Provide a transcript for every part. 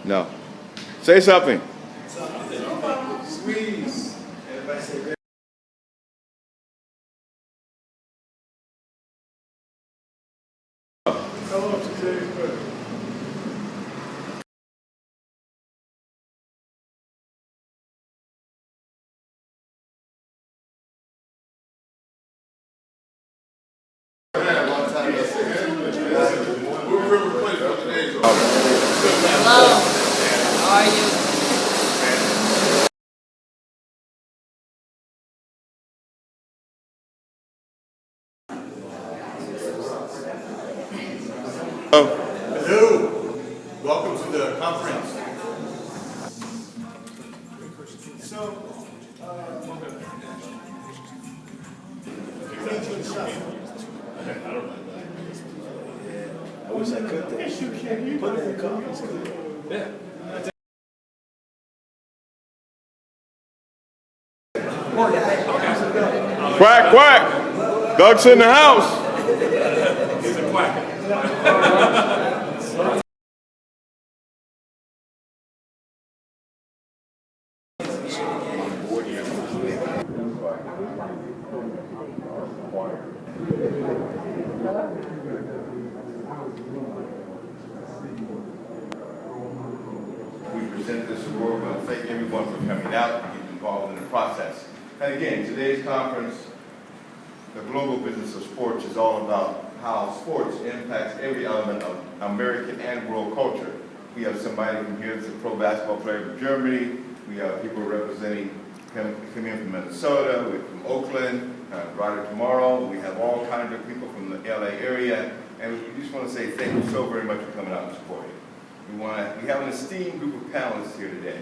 No. Say something. Squeeze. Everybody say hello to today's birthday. Hello, how are you? Hello. Welcome to the conference. So, I wish I could. Yes, you can. You put it in the conference. Yeah. Quack, quack. Ducks in the house. He's a quack. We present this award. I want to thank everyone for coming out and getting involved in the process. And again, today's conference, the global business of sports, is all about how sports impacts every element of American and world culture. We have somebody from here that's a pro basketball player from Germany. We have people representing coming in from Minnesota, we're from Oakland, Ryder tomorrow. We have all kinds of people from the LA area. And we just want to say thank you so very much for coming out and supporting. We have an esteemed group of panelists here today.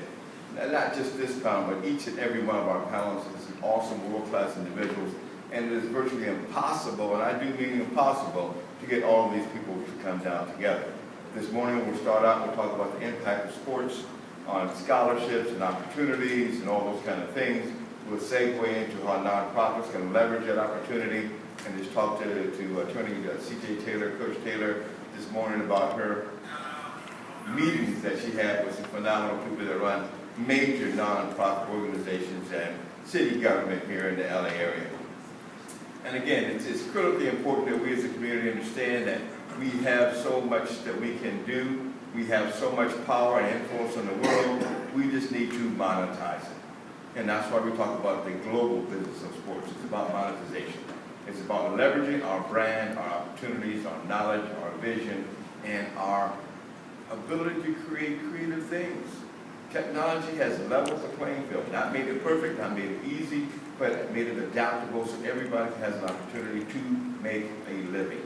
Not just this panel, but each and every one of our panelists is awesome, world-class individuals. And it is virtually impossible, and I do mean impossible, to get all of these people to come down together. This morning we'll start out, we'll talk about the impact of sports on scholarships and opportunities and all those kind of things. We'll segue into how nonprofits can leverage that opportunity, and just talk to Attorney C.J. Taylor, Coach Taylor, this morning about her meetings that she had with some phenomenal people that run major nonprofit organizations and city government here in the LA area. And again, it's critically important that we as a community understand that we have so much that we can do. We have so much power and influence in the world. We just need to monetize it. And that's why we talk about the global business of sports. It's about monetization. It's about leveraging our brand, our opportunities, our knowledge, our vision, and our ability to create creative things. Technology has leveled the playing field, not made it perfect, not made it easy, but made it adaptable so everybody has an opportunity to make a living.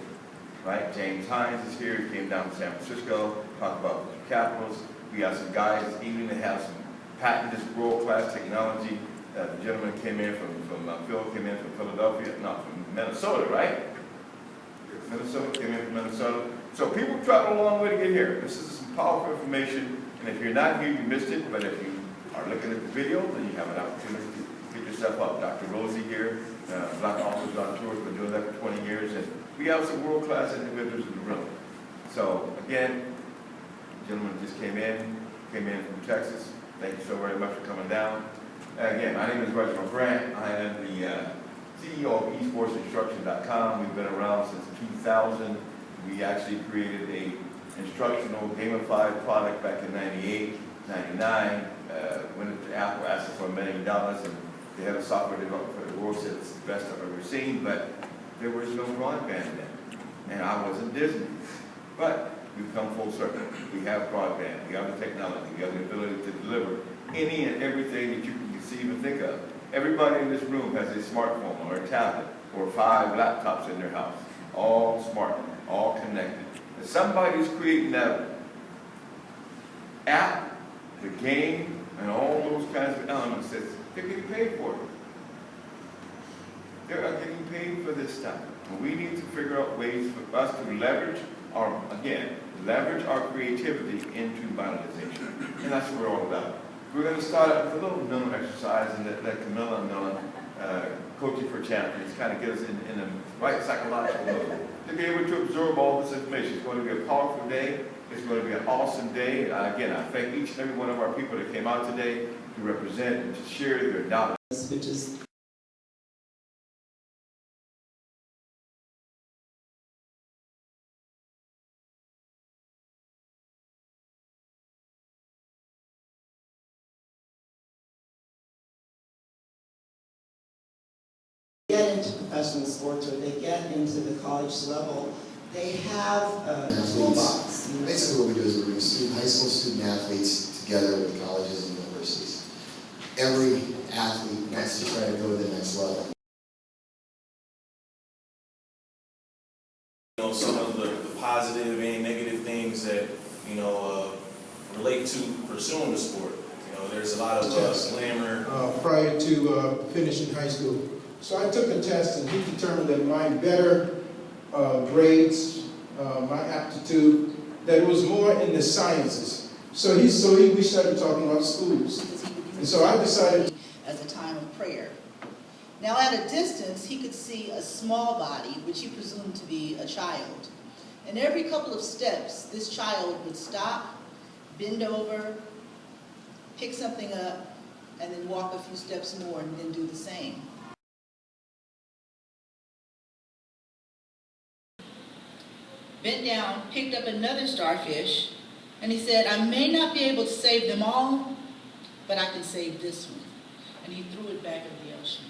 Right? James Hines is here. He came down to San Francisco, talk about the capitals. We got some guys this evening that have some patented world-class technology. The gentleman came in from Phil came in from Philadelphia, no, from Minnesota, right? Minnesota, came in from Minnesota. So people travel a long way to get here. This is some powerful information, and if you're not here, you missed it, but if you are looking at the video, then you have an opportunity to get yourself up. Dr. Rosie here, Black Officers on Tour, has been doing that for 20 years, and we have some world-class individuals in the room. So again, the gentleman just came in from Texas. Thank you so very much for coming down. Again, my name is Reginald. I am the CEO of eSportsinstruction.com. We've been around since 2000. We actually created a instructional gamified product back in 98, 99. Went into Apple, asked for $1 million, and they had a software developer for the world, said it's the best I've ever seen, but there was no broadband then. And I wasn't Disney. But we've come full circle. We have broadband, we have the technology, we have the ability to deliver any and everything that you can conceive and think of. Everybody in this room has a smartphone or a tablet or 5 laptops in their house, all smart, all connected. And somebody's creating that app, the game, and all those kinds of elements that they're getting paid for. They are getting paid for this stuff. And we need to figure out ways for us to leverage our creativity into monetization. And that's what we're all about. We're going to start out with a little mental exercise and let Camilla and Millen, Coaching for Champions, kind of get us in the right psychological mode to be able to absorb all this information. It's going to be a powerful day. It's going to be an awesome day. Again, I thank each and every one of our people that came out today to represent and to share their knowledge. Which is get into professional sports or they get into the college level, they have a toolbox. Basically what we do is we bring high school student athletes together with colleges and universities. Every athlete wants to try to go to the next level. You know, some of the positive and negative things that, relate to pursuing the sport. You know, there's a lot of glamour. Prior to finishing high school. So I took a test and he determined that my better grades, my aptitude, that it was more in the sciences. So we started talking about schools. And so I decided As a time of prayer. Now at a distance, he could see a small body, which he presumed to be a child. And every couple of steps, this child would stop, bend over, pick something up, and then walk a few steps more and then do the same. Bent down, picked up another starfish, and he said, I may not be able to save them all, but I can save this one. And he threw it back in the ocean.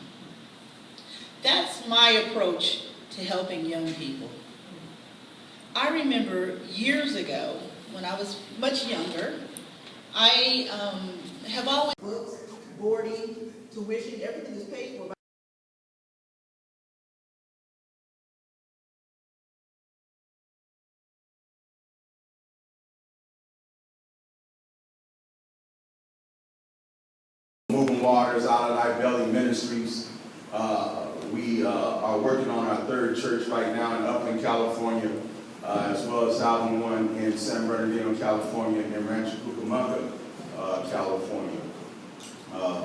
That's my approach to helping young people. I remember years ago, when I was much younger, I have always books, boarding, tuition, everything is paid for by Moving Waters, Out of Thy Belly Ministries. We are working on our third church right now in Upland, California, as well as having one in San Bernardino, California, and Rancho Cucamonga, California.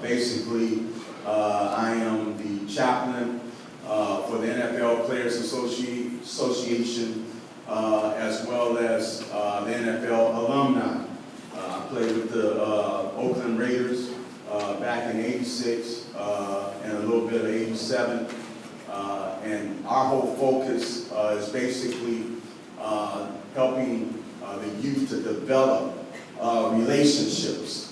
Basically, I am the chaplain for the NFL Players Association, as well as the NFL alumni. I played with the Oakland Raiders back in '86 and a little bit of '87. And our whole focus is basically helping the youth to develop relationships.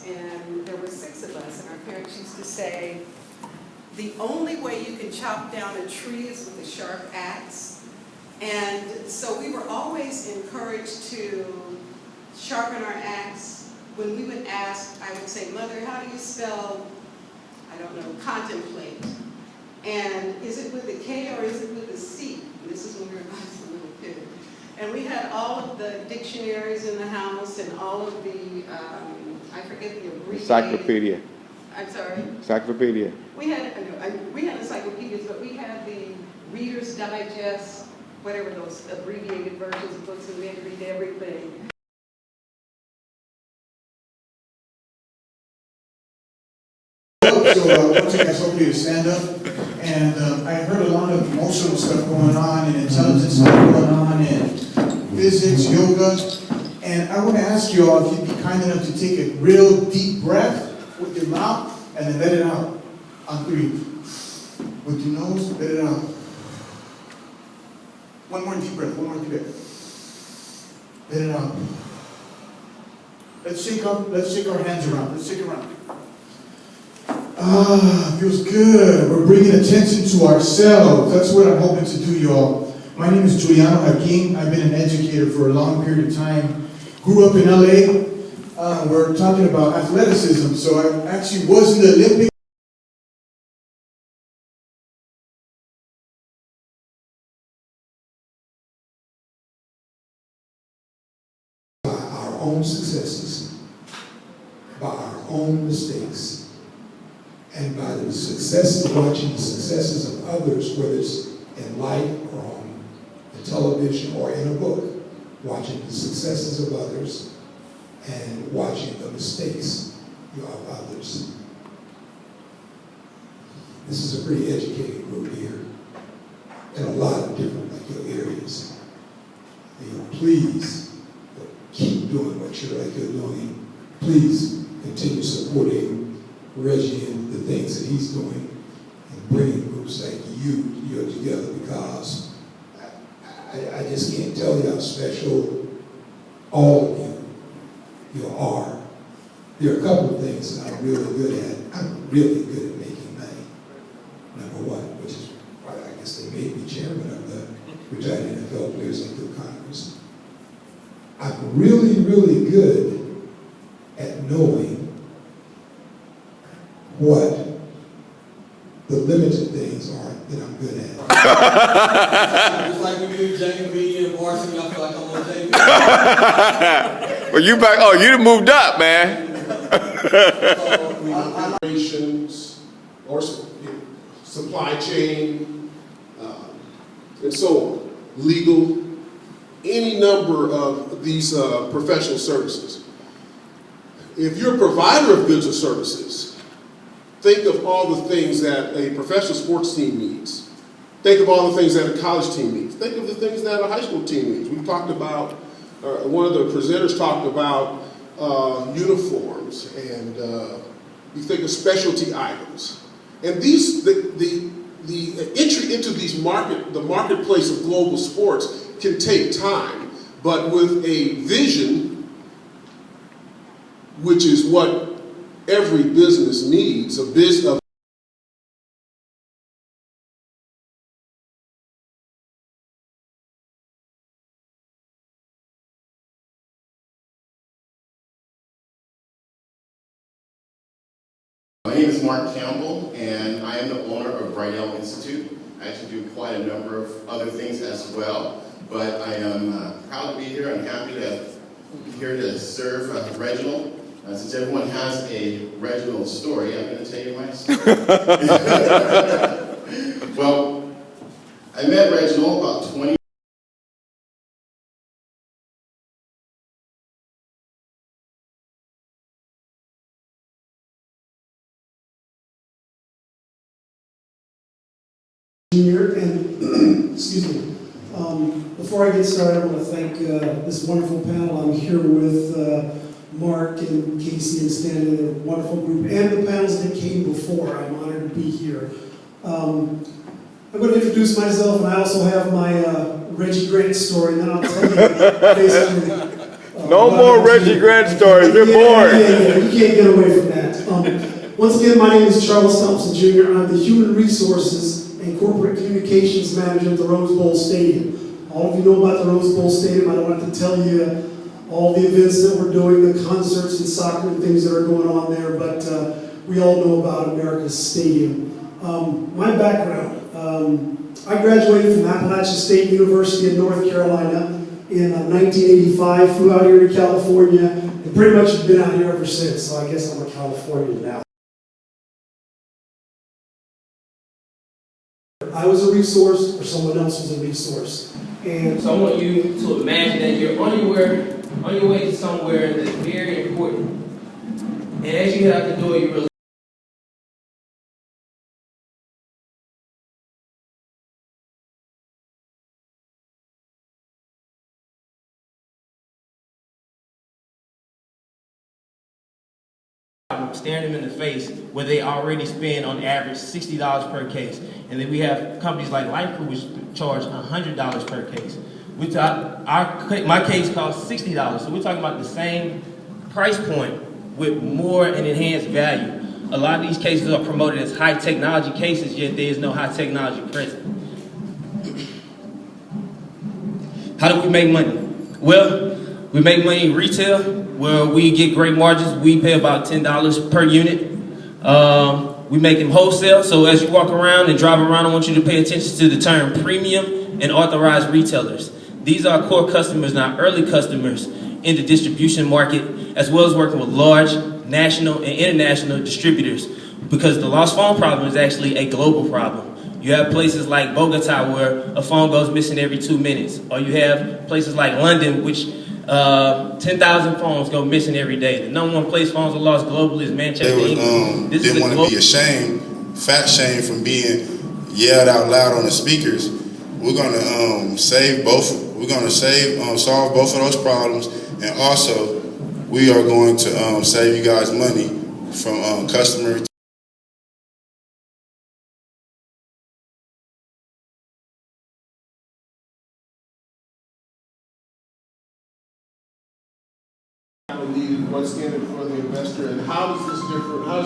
And there were 6 of us, and our parents used to say, the only way you can chop down a tree is with a sharp axe. And so we were always encouraged to sharpen our axe. When we would ask, I would say, Mother, how do you spell, I don't know, contemplate? And is it with a K or is it with a C? And this is when we were a little kid. And we had all of the dictionaries in the house and all of the, I forget the abbreviated. Encyclopedia. I'm sorry? Encyclopedia. We had encyclopedias, but we had the Reader's Digest, whatever those abbreviated versions of books, and we had to read everything. So once again, it's okay to stand up. And I heard a lot of emotional stuff going on and intelligence stuff going on and physics, yoga. And I want to ask you all if you'd be kind enough to take a real deep breath with your mouth and then let it out on 3. With your nose, let it out. One more deep breath, one more deep breath. Let it out. Let's shake our hands around. Let's shake around. Feels good. We're bringing attention to ourselves. That's what I'm hoping to do, y'all. My name is Juliano Hakim. I've been an educator for a long period of time. Grew up in LA. We're talking about athleticism, so I actually was in the Olympics. By our own successes, by our own mistakes, and by the success of watching the successes of others, whether it's in life or on the television or in a book, watching the successes of others and watching the mistakes, you're of others. This is a pretty educated group here in a lot of different areas. Please keep doing what you're doing. Please continue supporting Reggie and the things that he's doing and bringing groups like you're together, because I just can't tell you how special all of you are. There are a couple of things that I'm really good at. I'm really good at making money. Number one, which is why I guess they made me chairman of the retired NFL Players and Club Congress. I'm really, really good at knowing what the limited things are that I'm good at. Just like we do JV and varsity, I feel like I'm on JV. Well, you back, oh, you done moved up, man. Operations or supply chain, and so on, legal, any number of these professional services. If you're a provider of goods or services, think of all the things that a professional sports team needs. Think of all the things that a college team needs. Think of the things that a high school team needs. We've talked about, one of the presenters talked about uniforms, and you think of specialty items. And these, the entry into these the marketplace of global sports can take time, but with a vision, which is what every business needs, My name is Mark Campbell, and I am the owner of Reginald Institute. I actually do quite a number of other things as well, but I am proud to be here. I'm happy to be here to serve Reginald. Since everyone has a Reginald story, I'm going to tell you my story. Well, I met Reginald about 20 And excuse me. Before I get started, I want to thank this wonderful panel. I'm here with Mark and Casey and Stan and a wonderful group, and the panels that came before. I'm honored to be here. I'm going to introduce myself, and I also have my Reggie Grant story, and then I'll tell you basically. No more Reggie Grant stories. You're bored. Yeah, you can't get away from that. Once again, my name is Charles Thompson Jr. I'm the Human Resources and Corporate Communications Manager at the Rose Bowl Stadium. All of you know about the Rose Bowl Stadium. I don't have to tell you all the events that we're doing, the concerts and soccer and things that are going on there, but we all know about America's Stadium. My background, I graduated from Appalachian State University in North Carolina in 1985, flew out here to California, and pretty much have been out here ever since, so I guess I'm a Californian now. I was a resource, or someone else was a resource. And So I want you to imagine that you're on your way to somewhere that's very important. And as you head out the door, you realize staring them in the face where they already spend on average $60 per case. And then we have companies like Life Crew which charge $100 per case. My case costs $60, so we're talking about the same price point with more and enhanced value. A lot of these cases are promoted as high technology cases, yet there is no high technology present. How do we make money? Well, we make money in retail, where we get great margins. We pay about $10 per unit. We make them wholesale, so as you walk around and drive around, I want you to pay attention to the term premium and authorized retailers. These are core customers, not early customers in the distribution market, as well as working with large national and international distributors, because the lost phone problem is actually a global problem. You have places like Bogota where a phone goes missing every 2 minutes, or you have places like London, which 10,000 phones go missing every day. The number one place phones are lost globally is Manchester, England. This didn't want to be ashamed, fat shame from being yelled out loud on the speakers. We're gonna save both. We're gonna solve both of those problems, and also we are going to save you guys money from customer. Needed, what's in it for the investor, and how is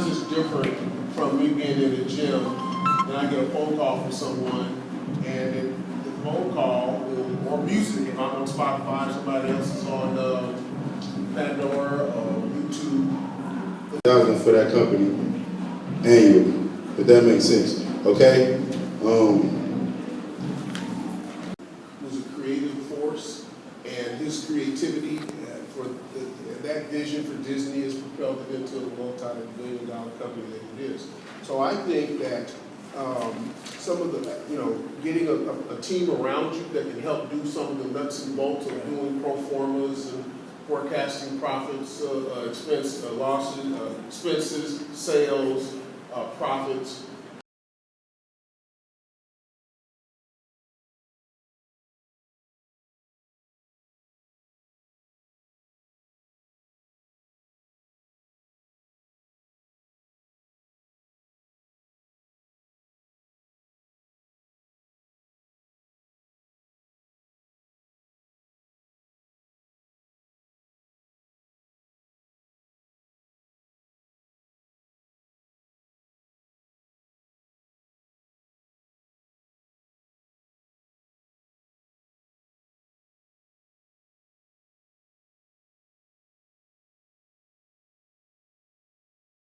this different from me being in the gym and I get a phone call from someone, and the phone call or music, if I'm on Spotify, somebody else is on Pandora or YouTube. $1,000 for that company annually, if that makes sense. Okay. Who's a creative force, and his creativity that vision for Disney has propelled it into the multi-billion-dollar company that it is. So I think that some of the, getting a team around you that can help do some of the nuts and bolts of doing pro formas and forecasting profits, expenses, sales, profits,